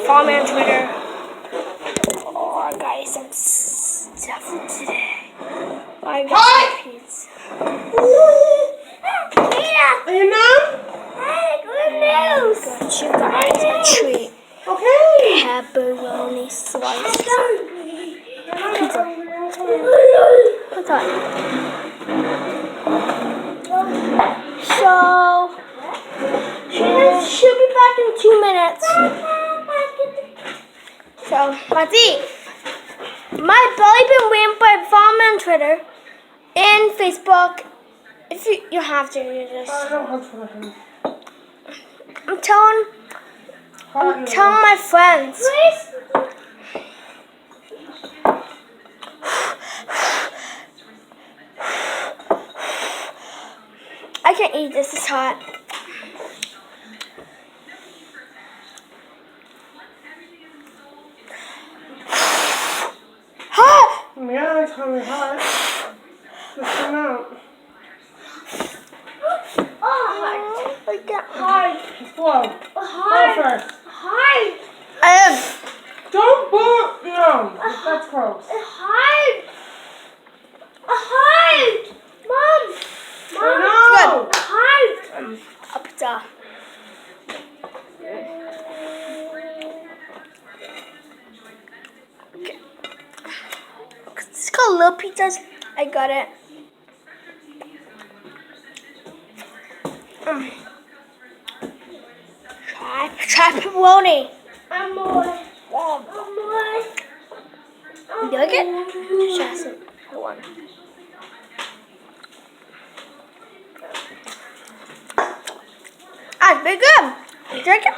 Follow me on Twitter. Oh, I got some stuff today. I got some pizza. You know? Hey, good news! Got you guys a treat. Okay. Pepperoni slice. Pizza. What's that? So, she'll be back in 2 minutes. So, let's eat. My belly been waiting, but follow me on Twitter and Facebook. If you have to, you just. I don't have to. I'm telling my friends. I can't eat this. It's hot. Hot. Yeah, it's coming hot. Just come out. Oh, I get hard. Just blow. Blow first. Hard. Don't blow. No, that's gross. Hard. Hard. Mom. No. Good. Hard. A pizza. Okay. It's called Little Pizzas. I got it. Try pepperoni. You like it? Just one. Ah, it's very good. You like it? Oh,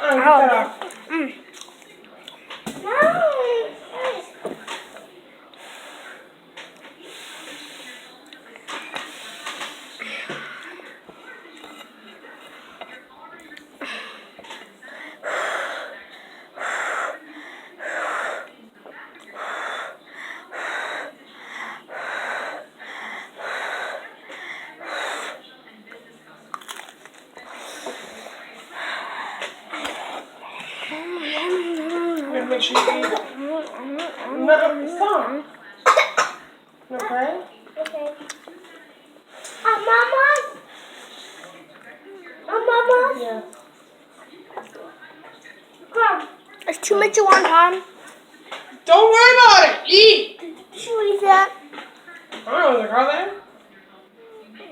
Make sure you eat. No, stop. Okay? Okay. Mama? Mama? Yeah. Come. It's too much at one time. Don't worry about it. Eat. Did you leave that? I don't know. Is there there?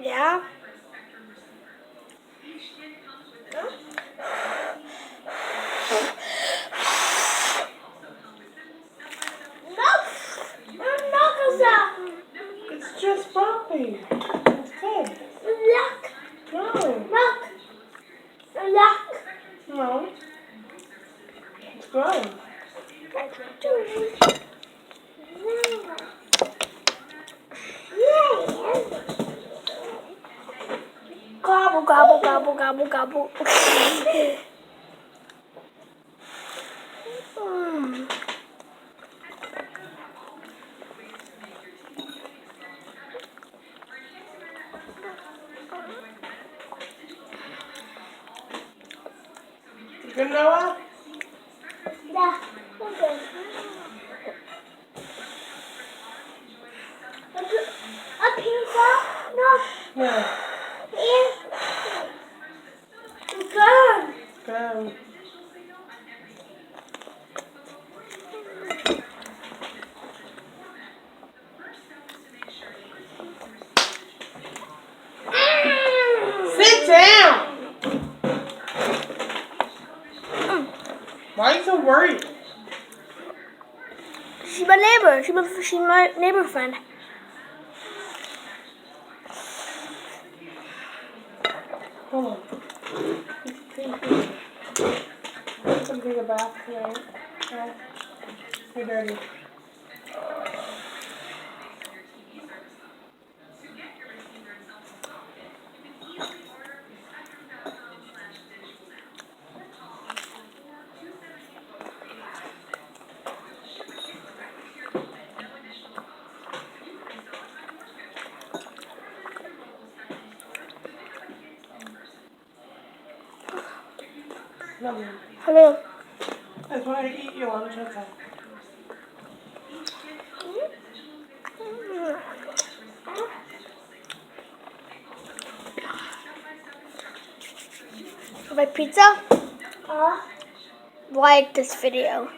Yeah. It's just broccoli. It's good. No. No. It's good. Gobble, gobble, gobble, gobble, gobble. You good, Noah? Yeah, okay. A pizza? No. Yeah. Good. Good. Sit down. Why are you so worried? She's my neighbor. She's my neighbor friend. Hold on. Something in the bath tonight. Okay. You're dirty. Love you. Hello. That's why I eat your lunch, okay. My pizza? Like this video.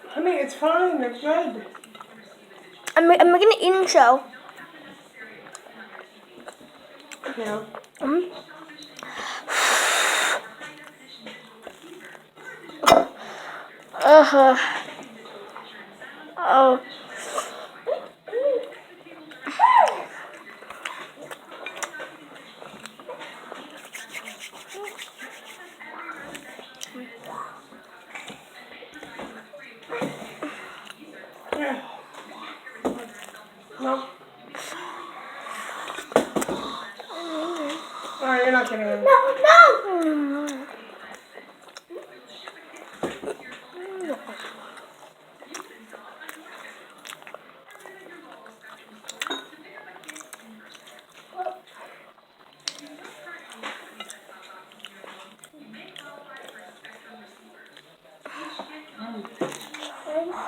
Honey, it's fine. It's good. I'm making an eating show. Yeah. Oh. Yeah. No. Alright, you're not getting it. No.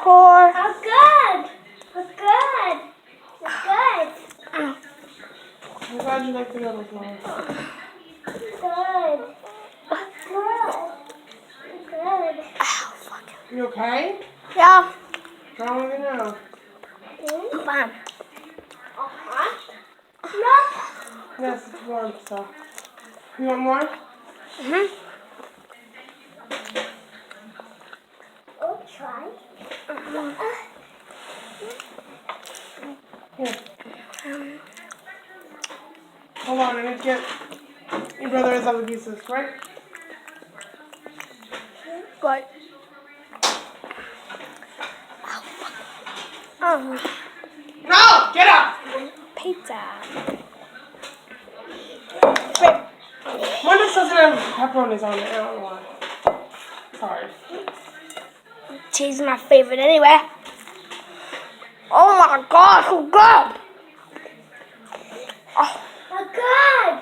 Four. How good? I'm glad you like the other one. Good. Ow, fuck. You okay? Yeah. What's wrong with you now? I'm fine. Yes, it's warm, so. You want more? I'll try. Here. Hold on, I need to get your brother his other pieces, right? What? Oh, No! Get up! pizza. One just doesn't have pepperonis on it, I don't know why. Sorry. Cheese is my favorite anyway. Oh my god, so good! Oh. Good.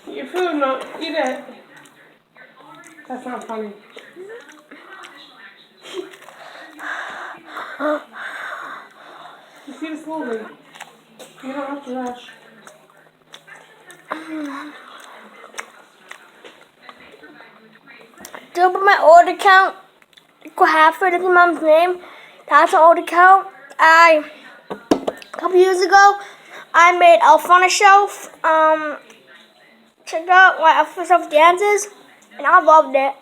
Eat your food, no, eat it. That's not funny. Just eat it slowly. You don't have to rush. Do you put my order count? Go half it in your mom's name. That's an order count. A couple years ago, I made Elf on a Shelf. Checked out my Elf on a Shelf dances, and I loved it.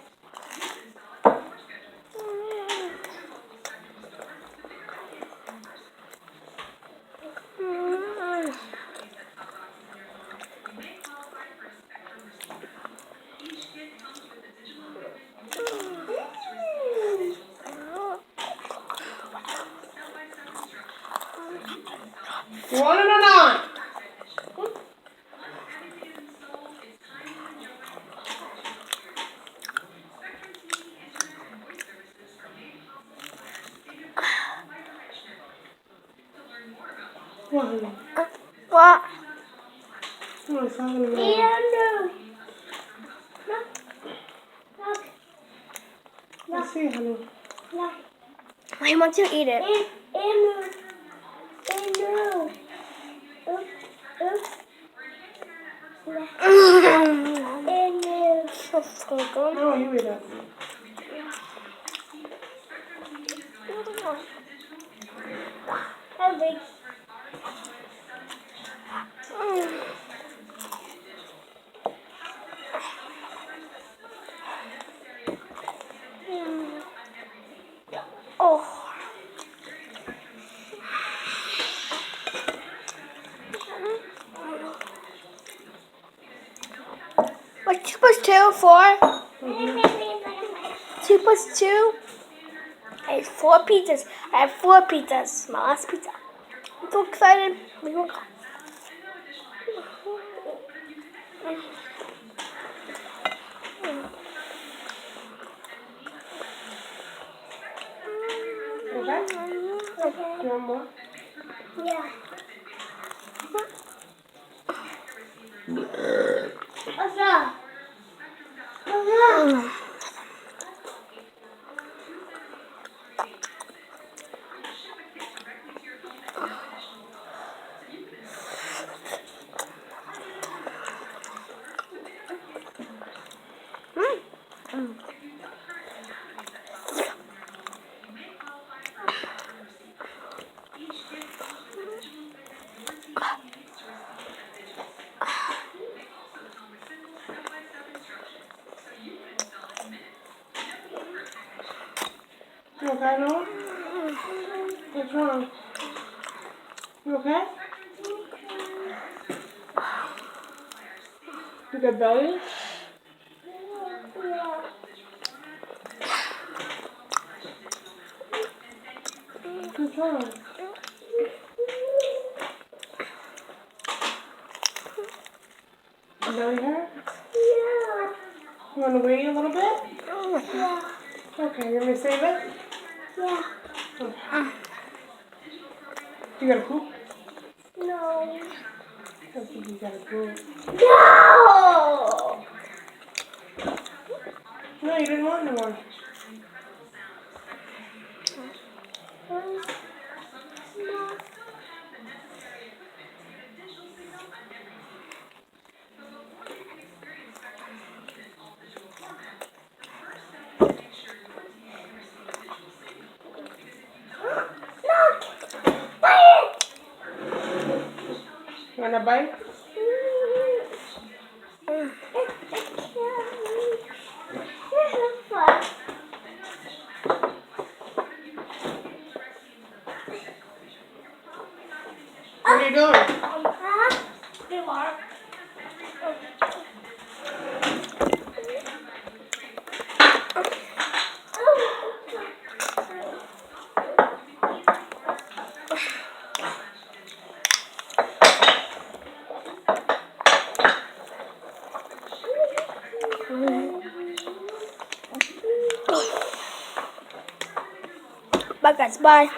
You want it or not? What? What? What is happening? Let's see, honey. Why won't you eat it? So good. No, you eat it. Oh. What's 2 plus 2? 4? 2 plus 2 is 4 pizzas. I have 4 pizzas. My last pizza. I'm so excited. We will go. Okay? Do you want more? Yeah. What's up? You okay, Noah? What's wrong? You okay? You got belly? What's wrong? Your belly hurt? You want to wait a little bit? Okay, you want me to save it? Okay. You gotta poop? No. I don't think you gotta poop. No! No, you didn't want no one. You want a bite? What are you doing? Bye guys, bye.